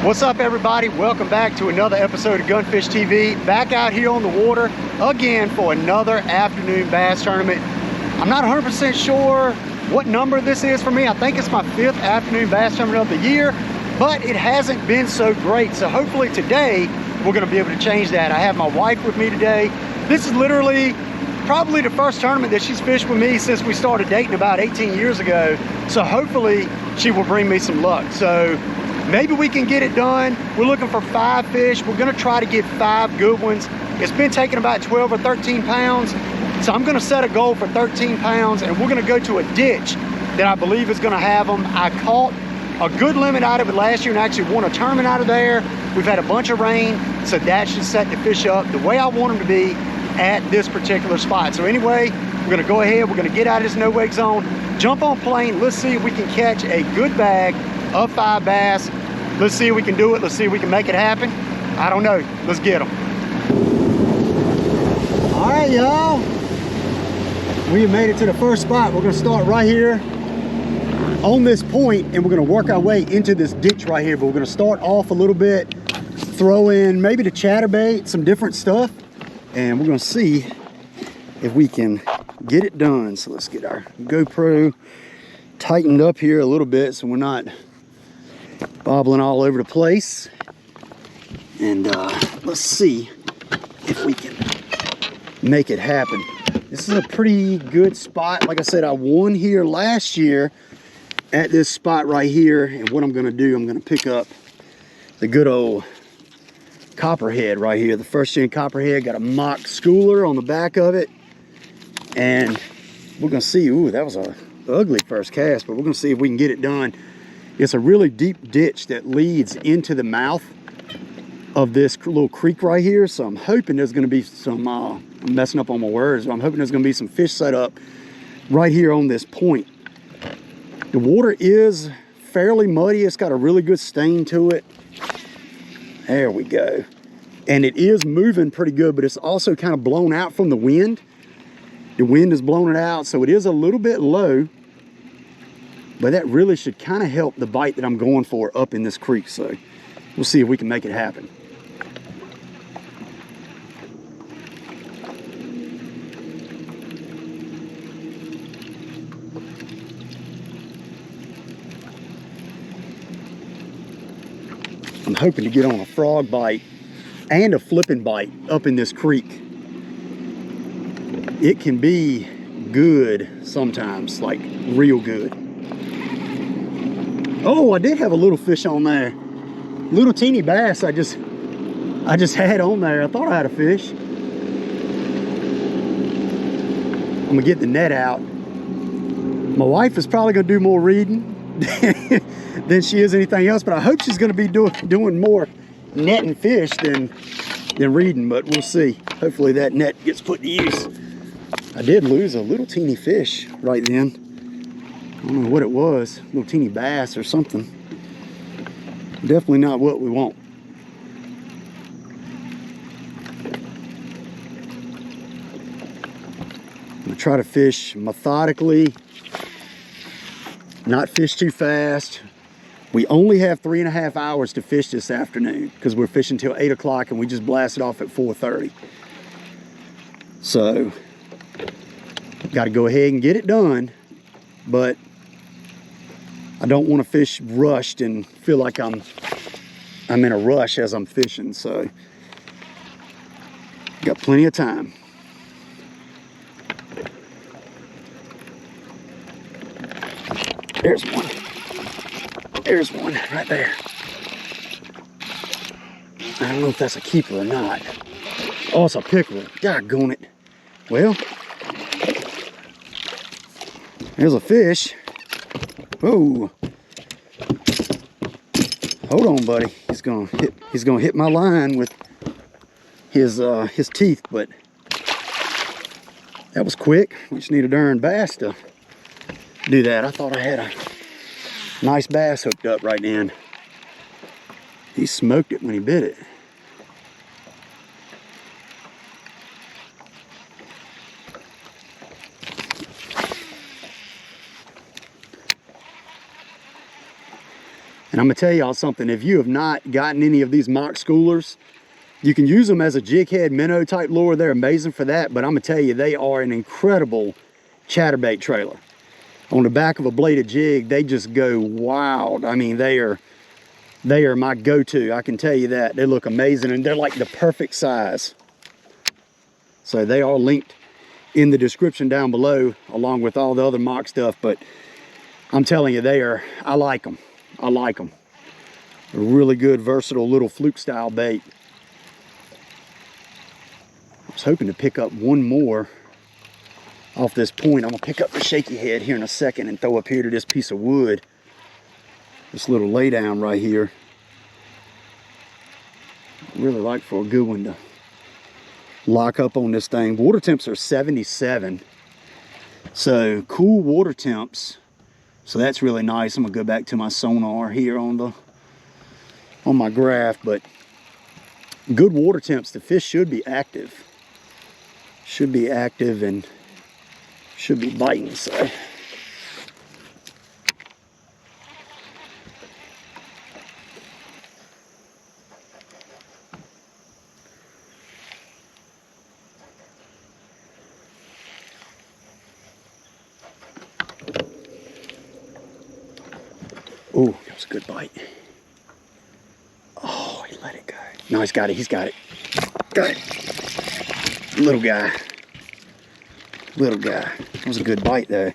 What's up, everybody? Welcome back to another episode of Gunfish TV. Back out here on the water again for another afternoon bass tournament. I'm not 100% sure what number this is for me. I think it's my 5th afternoon bass tournament of the year, but it hasn't been so great. So hopefully today we're going to be able to change that. I have my wife with me today. This is literally probably the first tournament that she's fished with me since we started dating about 18 years ago. So hopefully she will bring me some luck. So maybe we can get it done. We're looking for 5 fish. We're gonna try to get 5 good ones. It's been taking about 12 or 13 pounds. So I'm gonna set a goal for 13 pounds and we're gonna go to a ditch that I believe is gonna have them. I caught a good limit out of it last year and actually won a tournament out of there. We've had a bunch of rain, so that should set the fish up the way I want them to be at this particular spot. So anyway, we're gonna go ahead, we're gonna get out of this no wake zone, jump on plane, let's see if we can catch a good bag of 5 bass. Let's see if we can do it. Let's see if we can make it happen. I don't know. Let's get them. All right, y'all. We have made it to the first spot. We're going to start right here on this point, and we're going to work our way into this ditch right here. But we're going to start off a little bit, throw in maybe the chatterbait, some different stuff, and we're going to see if we can get it done. So let's get our GoPro tightened up here a little bit so we're not bobbling all over the place. And let's see if we can make it happen. This is a pretty good spot. Like I said, I won here last year at this spot right here. And what I'm gonna do, I'm gonna pick up the good old Copperhead right here. The first gen Copperhead, got a mock schooler on the back of it. And we're gonna see, ooh, that was a ugly first cast, but we're gonna see if we can get it done. It's a really deep ditch that leads into the mouth of this little creek right here. So I'm hoping there's gonna be some, I'm messing up on my words, but I'm hoping there's gonna be some fish set up right here on this point. The water is fairly muddy. It's got a really good stain to it. There we go. And it is moving pretty good, but it's also kind of blown out from the wind. The wind is blowing it out, so it is a little bit low. But that really should kind of help the bite that I'm going for up in this creek. So we'll see if we can make it happen. I'm hoping to get on a frog bite and a flipping bite up in this creek. It can be good sometimes, like real good. Oh, I did have a little fish on there. Little teeny bass I just had on there. I thought I had a fish. I'm gonna get the net out. My wife is probably gonna do more reading than she is anything else, but I hope she's gonna be doing more netting fish than reading, but we'll see. Hopefully that net gets put to use. I did lose a little teeny fish right then. I don't know what it was, a little teeny bass or something. Definitely not what we want. I'm gonna try to fish methodically, not fish too fast. We only have 3.5 hours to fish this afternoon because we're fishing till 8 o'clock and we just blasted off at 4:30. So, got to go ahead and get it done, but I don't want to fish rushed and feel like I'm in a rush as I'm fishing. So got plenty of time. There's one. There's one right there. I don't know if that's a keeper or not. Oh, it's a pickerel. Doggone it. Well, there's a fish. Whoa. Hold on, buddy. He's gonna hit my line with his teeth, but that was quick. We just need a darn bass to do that. I thought I had a nice bass hooked up right then. He smoked it when he bit it. And And I'm gonna tell y'all something, if you have not gotten any of these mock schoolers, you can use them as a jig head minnow type lure. They're amazing for that, but I'm gonna tell you, they are an incredible chatterbait trailer. On the back of a bladed jig, they just go wild. I mean, they are my go-to, I can tell you that. They look amazing, and they're like the perfect size. So they are linked in the description down below, along with all the other mock stuff, but I'm telling you, I like them. I like them. A really good, versatile little fluke style bait. I was hoping to pick up one more off this point. I'm gonna pick up the shaky head here in a second and throw up here to this piece of wood. This little lay down right here. I really like for a good one to lock up on this thing. Water temps are 77. So cool water temps. So that's really nice. I'm gonna go back to my sonar here on my graph, but good water temps, the fish should be active. Should be active and should be biting, so. Oh, that was a good bite. Oh, he let it go. No, he's got it, he's got it. Got it. Little guy. Little guy. That was a good bite though.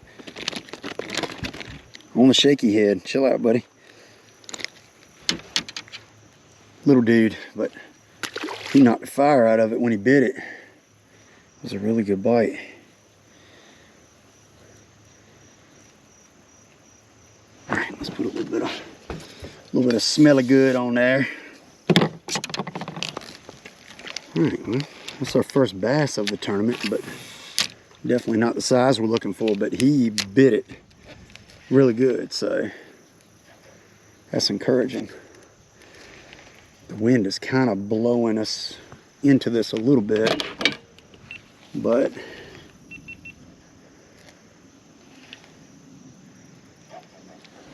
On the shaky head. Chill out, buddy. Little dude, but he knocked the fire out of it when he bit it. It was a really good bite. Alright, let's put a little bit of smelly good on there. Alright, well, that's our first bass of the tournament, but definitely not the size we're looking for, but he bit it really good, so that's encouraging. The wind is kind of blowing us into this a little bit, but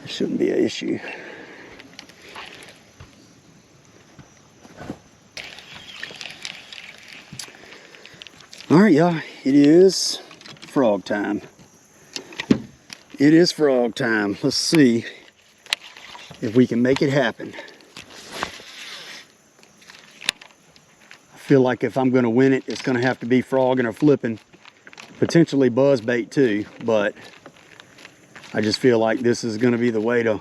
it shouldn't be an issue. All right, y'all, it is frog time. It is frog time. Let's see if we can make it happen. I feel like if I'm gonna win it, it's gonna have to be frogging or flipping, potentially buzz bait too, but I just feel like this is gonna be the way to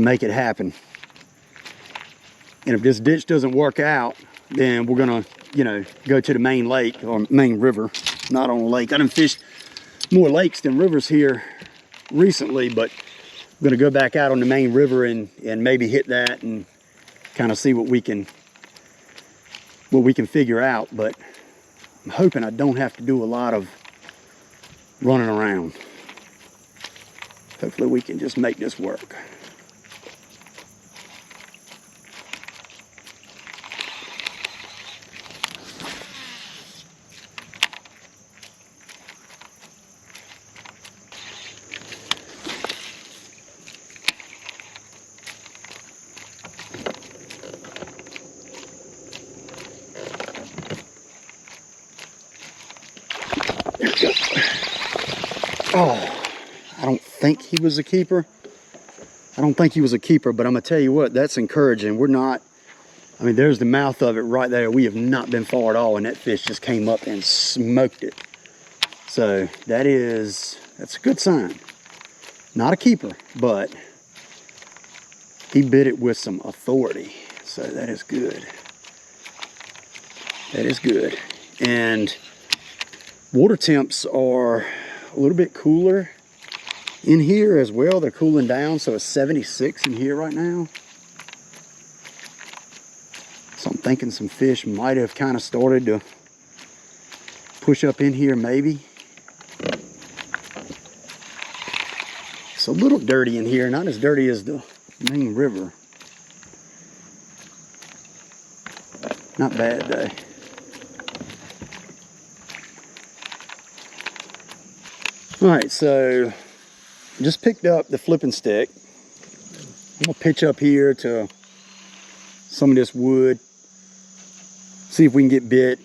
make it happen. And if this ditch doesn't work out, then we're gonna, you know, go to the main lake or main river, not on a lake. I done fished more lakes than rivers here recently, but I'm gonna go back out on the main river and maybe hit that and kind of see what we can figure out. But I'm hoping I don't have to do a lot of running around. Hopefully we can just make this work. Oh, I don't think he was a keeper. I don't think he was a keeper, but I'm gonna tell you what, that's encouraging. We're not, I mean, there's the mouth of it right there. We have not been far at all, and that fish just came up and smoked it. So that's a good sign. Not a keeper, but he bit it with some authority. So that is good. That is good. And water temps are a little bit cooler in here as well. They're cooling down, so it's 76 in here right now. So I'm thinking some fish might have kind of started to push up in here maybe. It's a little dirty in here, not as dirty as the main river. Not bad though. All right, so just picked up the flipping stick. I'm gonna pitch up here to some of this wood, see if we can get bit.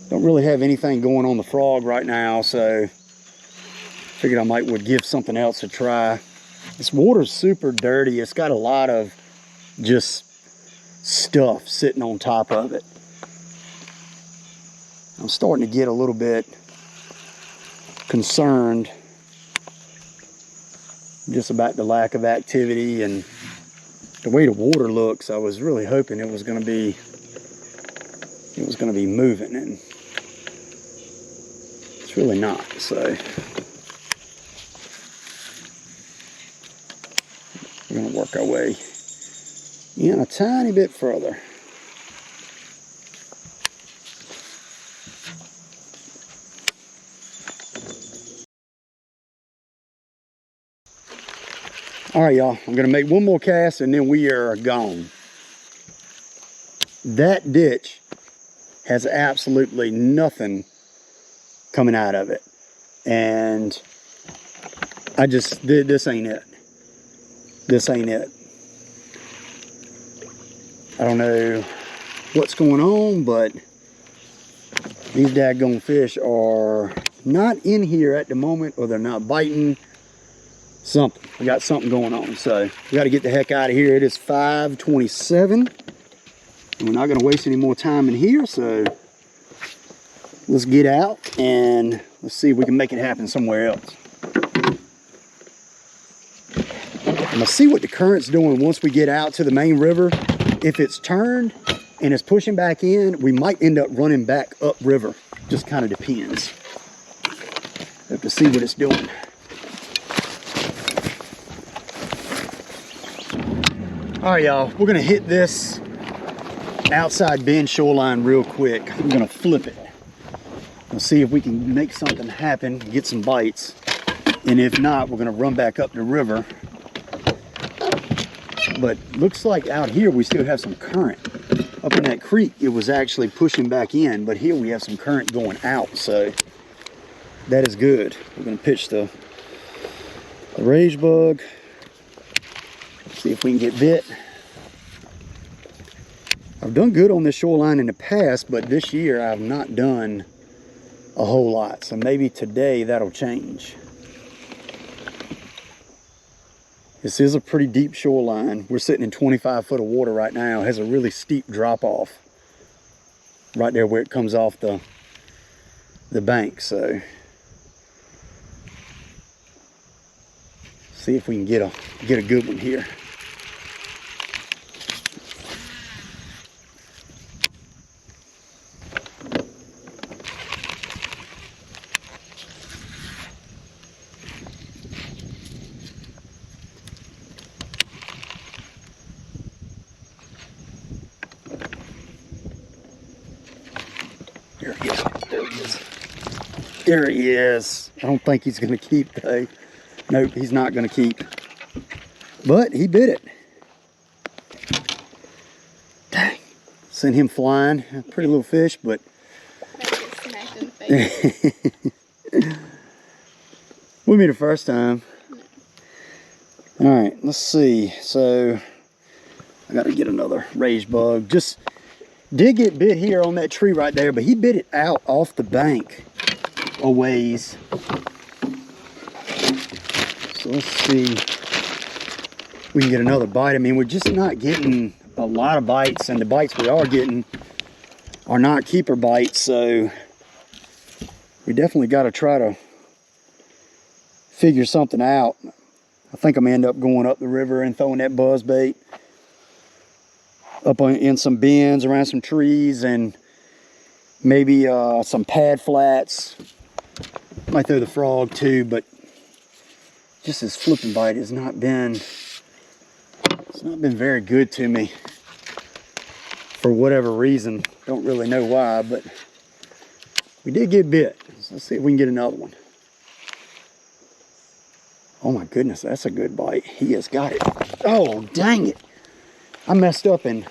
Don't really have anything going on the frog right now, so figured I would give something else a try. This water's super dirty. It's got a lot of just stuff sitting on top of it. I'm starting to get a little bit concerned just about the lack of activity and the way the water looks. I was really hoping it was going to be moving, and it's really not. So we're going to work our way in a tiny bit further. All right, y'all, I'm gonna make one more cast and then we are gone. That ditch has absolutely nothing coming out of it. And this ain't it. This ain't it. I don't know what's going on, but these daggone fish are not in here at the moment, or they're not biting. Something. We got something going on. So we got to get the heck out of here. It is 5:27. We're not going to waste any more time in here. So let's get out and let's see if we can make it happen somewhere else. I'm going to see what the current's doing once we get out to the main river. If it's turned and it's pushing back in, we might end up running back upriver. Just kind of depends. Have to see what it's doing. All right, y'all, we're gonna hit this outside bend shoreline real quick. I'm gonna flip it. We'll see if we can make something happen, get some bites. And if not, we're gonna run back up the river. But looks like out here we still have some current. Up in that creek, it was actually pushing back in, but here we have some current going out, so that is good. We're gonna pitch the rage bug. See if we can get bit. I've done good on this shoreline in the past, but this year I've not done a whole lot. So maybe today that'll change. This is a pretty deep shoreline. We're sitting in 25 foot of water right now. It has a really steep drop off right there where it comes off the bank. So see if we can get a good one here. There he is. There he is. There he is. I don't think he's going to keep though. Nope, he's not going to keep. But he bit it. Dang. Sent him flying. Pretty little fish, but... We made it first time. No. Alright, let's see. So, I got to get another rage bug. Just did get bit here on that tree right there, but he bit it out off the bank a ways. So let's see if we can get another bite. I mean, we're just not getting a lot of bites, and the bites we are getting are not keeper bites, so we definitely got to try to figure something out. I think I'm gonna end up going up the river and throwing that buzz bait up in some bends around some trees, and maybe some pad flats. Might throw the frog too, but just this flipping bite has not been, it's not been very good to me for whatever reason. Don't really know why, but we did get bit. So let's see if we can get another one. Oh my goodness, that's a good bite. He has got it. Oh, dang it. I messed up and,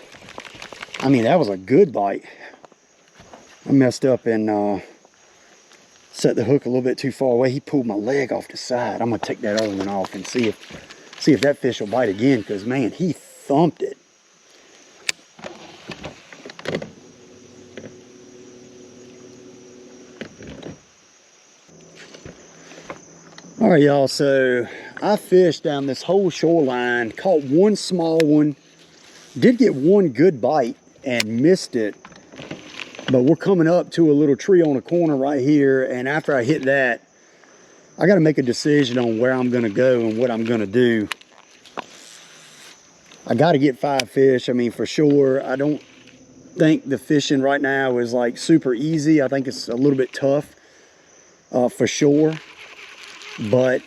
I mean, that was a good bite. I messed up and set the hook a little bit too far away. He pulled my leg off the side. I'm gonna take that other one off and see if See if that fish will bite again, because man, he thumped it. All right, y'all, so I fished down this whole shoreline, caught one small one, did get one good bite and missed it, but we're coming up to a little tree on a corner right here, and after I hit that, I got to make a decision on where I'm going to go and what I'm going to do. I got to get 5 fish, I mean, for sure. I don't think the fishing right now is like super easy. I think it's a little bit tough for sure. But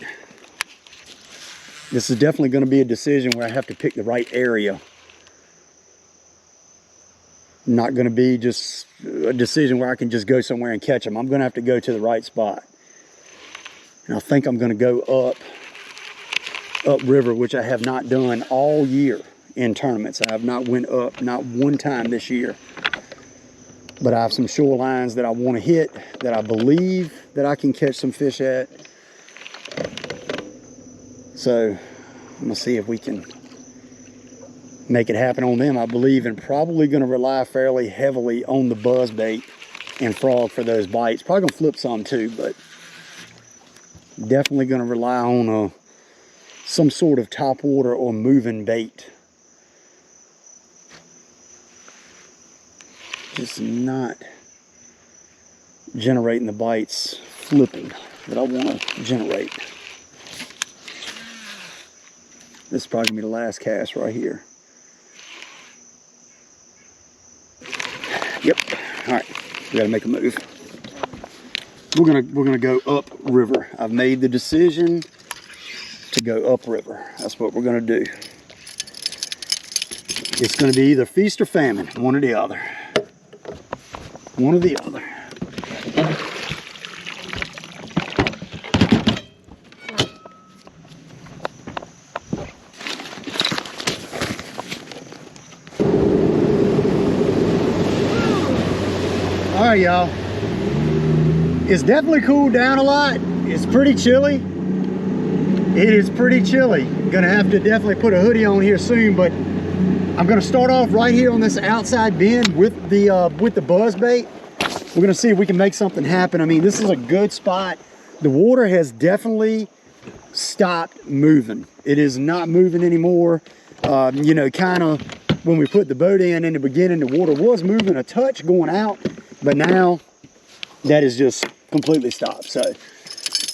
this is definitely going to be a decision where I have to pick the right area. Not going to be just a decision where I can just go somewhere and catch them. I'm going to have to go to the right spot. And I think I'm going to go upriver, which I have not done all year in tournaments. I have not went up, not one time this year. But I have some shorelines that I want to hit, that I believe that I can catch some fish at. So I'm gonna see if we can make it happen on them, I believe, and probably gonna rely fairly heavily on the buzzbait and frog for those bites. Probably gonna flip some too, but definitely gonna rely on some sort of topwater or moving bait. Just not generating the bites flipping that I want to generate. This is probably gonna be the last cast right here. Yep. All right, we gotta make a move. We're gonna go upriver. I've made the decision to go upriver. That's what we're gonna do. It's gonna be either feast or famine, one or the other. One or the other. All right, y'all. It's definitely cooled down a lot. It's pretty chilly. It is pretty chilly. Gonna have to definitely put a hoodie on here soon, but I'm gonna start off right here on this outside bend with the buzzbait. We're gonna see if we can make something happen. I mean, this is a good spot. The water has definitely stopped moving. It is not moving anymore. You know, kind of when we put the boat in the beginning, the water was moving a touch going out, but now that is just completely stopped. So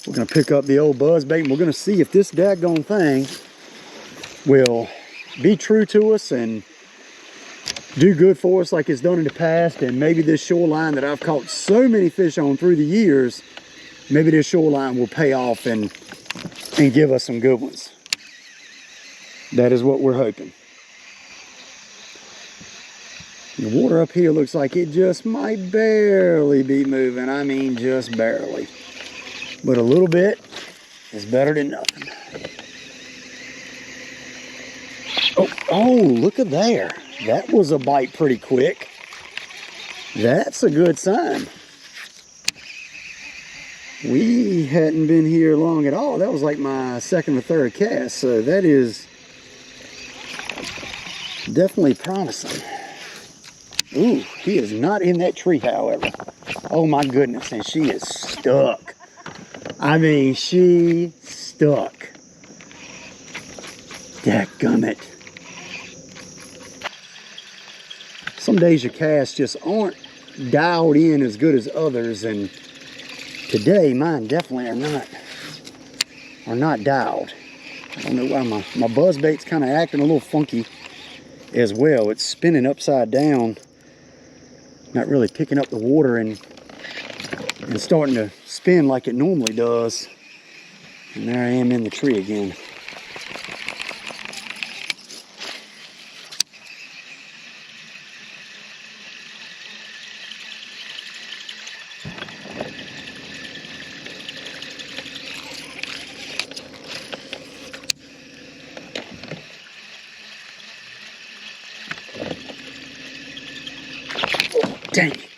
we're gonna pick up the old buzzbait and we're gonna see if this daggone thing will be true to us and do good for us like it's done in the past. And maybe this shoreline that I've caught so many fish on through the years, maybe this shoreline will pay off and give us some good ones. That is what we're hoping. The water up here looks like it just might barely be moving. I mean, just barely. But a little bit is better than nothing. Oh, look at there. That was a bite pretty quick. That's a good sign. We hadn't been here long at all. That was like my second or third cast. So that is definitely promising. Ooh, he is not in that tree, however. Oh my goodness, and she is stuck. I mean, she stuck. Dadgummit. Some days your casts just aren't dialed in as good as others, and today mine definitely are not dialed. I don't know why my buzzbait's kind of acting a little funky as well. It's spinning upside down, not really picking up the water and starting to spin like it normally does. And there I am in the tree again.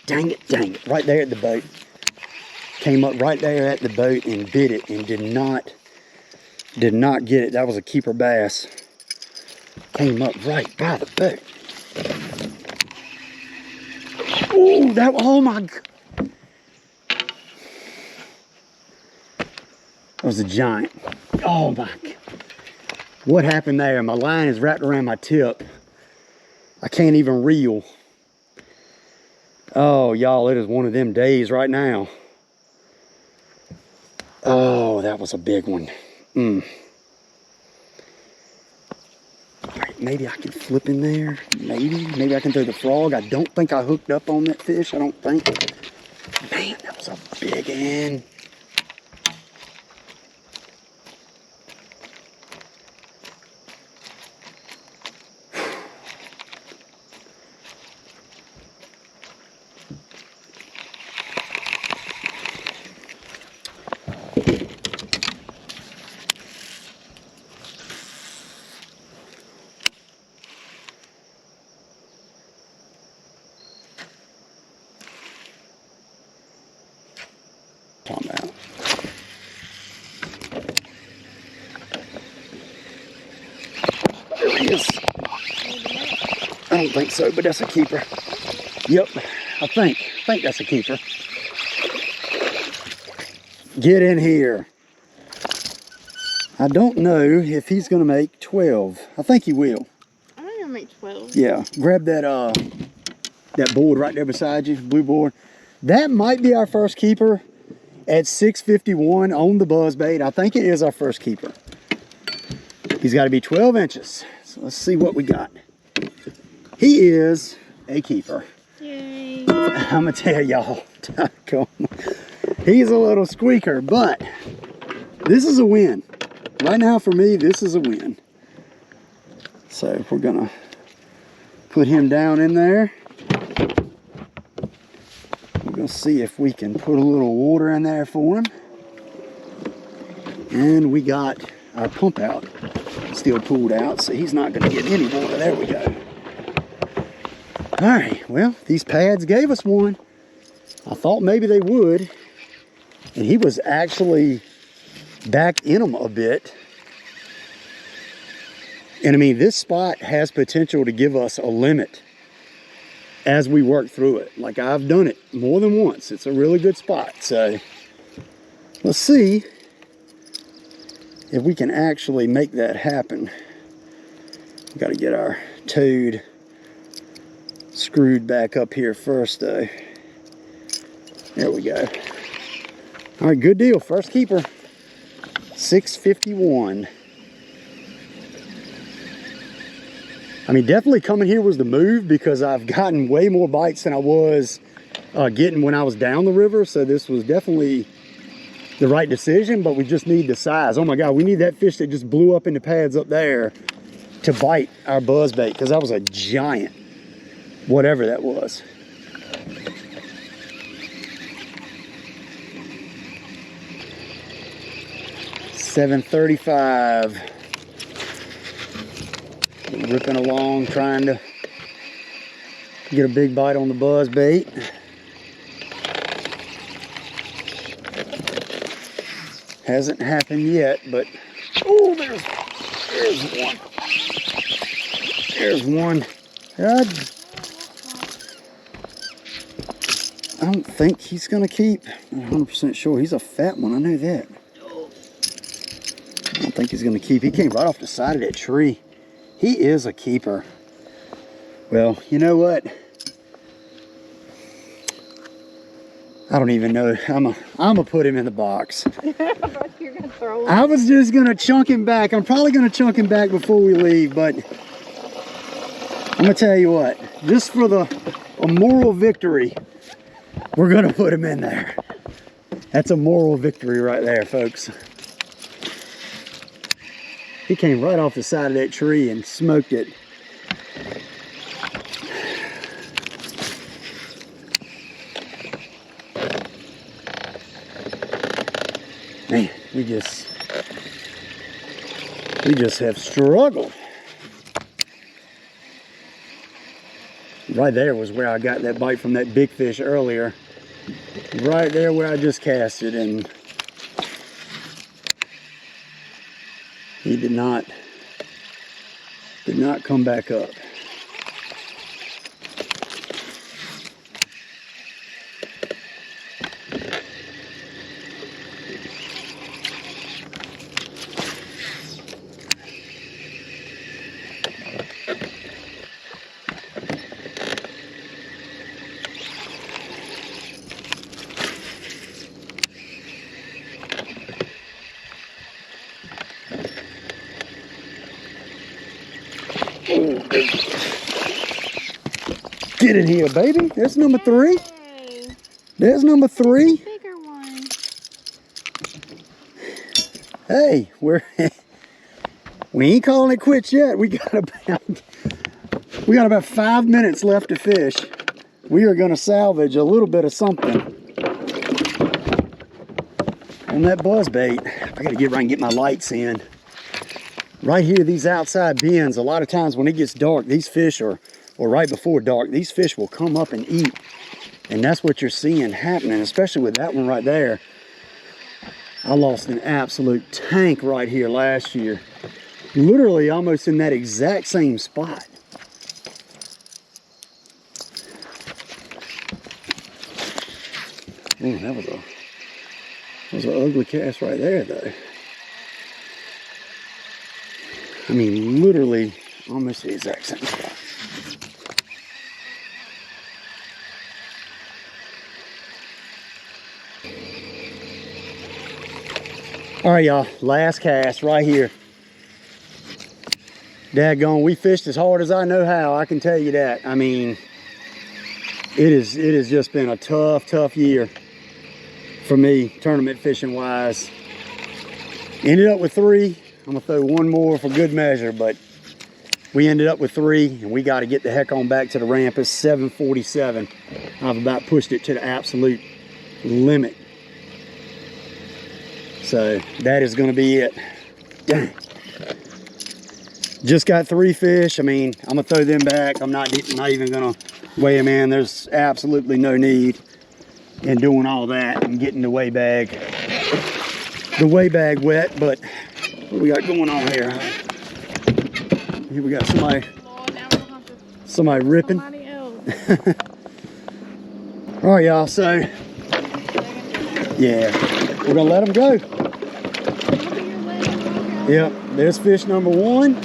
Dang it, right there at the boat. Came up right there at the boat and bit it and did not Did not get it. That was a keeper bass. Came up right by the boat. Oh, that, oh my God. That was a giant. Oh my God. What happened there? My line is wrapped around my tip. I can't even reel. Oh, y'all, it is one of them days right now. Oh, that was a big one. All right, maybe I can flip in there. Maybe I can throw the frog. I don't think I hooked up on that fish. I don't think. Man, that was a big one. Talking about. There he is. I don't think so, but that's a keeper. Yep, I think that's a keeper. Get in here. I don't know if he's gonna make 12. I think he will. I think he'll make 12. Yeah, grab that that board right there beside you, blue board. That might be our first keeper at 651 on the buzzbait. I think it is our first keeper. He's got to be 12 inches. So let's see what we got. He is a keeper. Yay. I'm gonna tell y'all, he's a little squeaker, but this is a win. Right now for me, this is a win. So we're gonna put him down in there. We're gonna see if we can put a little water in there for him. And we got our pump out still pulled out, so he's not gonna get any water. There we go. All right, well, these pads gave us one. I thought maybe they would. And he was actually back in them a bit. And I mean, this spot has potential to give us a limit as we work through it. Like, I've done it more than once. It's a really good spot. So let's see if we can actually make that happen. We've got to get our toad screwed back up here first though. There we go. All right, good deal. First keeper. 651. I mean, definitely coming here was the move because I've gotten way more bites than I was getting when I was down the river. So this was definitely the right decision, but we just need the size. Oh my God, we need that fish that just blew up in the pads up there to bite our buzzbait, because that was a giant, whatever that was. $7.35. Ripping along, trying to get a big bite on the buzzbait. Hasn't happened yet, but oh, there's one. There's one. I don't think he's gonna keep. I'm 100% sure he's a fat one. I know that. I don't think he's gonna keep. He came right off the side of that tree. He is a keeper. Well, you know what? I don't even know. I'm gonna put him in the box. You're gonna throw him. I was just gonna chunk him back. I'm probably gonna chunk him back before we leave, but I'm gonna tell you what, just for a moral victory, we're gonna put him in there. That's a moral victory right there, folks. He came right off the side of that tree and smoked it. Man, we just have struggled. Right there was where I got that bite from that big fish earlier. Right there where I just cast it, and He did not come back up. Get in here, baby. There's number 3. Hey, There's number 3. bigger one. Hey, we ain't calling it quits yet. We got about 5 minutes left to fish. We are gonna salvage a little bit of something on that buzz bait. I gotta get right and get my lights in. Right here, these outside bins, a lot of times when it gets dark, these fish or right before dark, these fish will come up and eat. And that's what you're seeing happening, especially with that one right there. I lost an absolute tank right here last year. Literally almost in that exact same spot. Oh, that was an ugly cast right there though. I mean, literally almost the exact same spot. All right, y'all, last cast right here. Daggone, we fished as hard as I know how, I can tell you that. I mean, it has just been a tough year for me, tournament fishing wise. Ended up with 3. I'm gonna throw one more for good measure, but we ended up with 3, and we got to get the heck on back to the ramp. It's 7:47. I've about pushed it to the absolute limit. So that is gonna be it. Dang. Just got 3 fish. I mean, I'm gonna throw them back. I'm not even gonna weigh them in. There's absolutely no need in doing all that and getting the weigh bag wet. But what we got going on here? Here we got somebody, Lord, now we'll have to somebody ripping. somebody else. All right, y'all. So yeah, we're gonna let them go. Yep, there's fish number 1.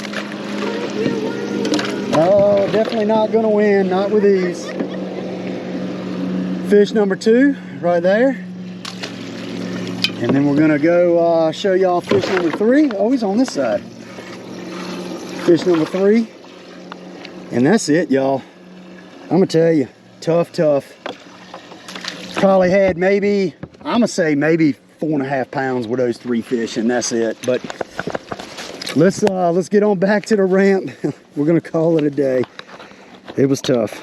Oh, definitely not gonna win, not with these. Fish number 2, right there. And then we're gonna go show y'all fish number 3. Oh, he's on this side. Fish number 3. And that's it, y'all. I'm gonna tell you, tough. Probably had maybe, I'm gonna say maybe 4.5 pounds with those 3 fish, and that's it. But let's get on back to the ramp. We're gonna call it a day. It was tough.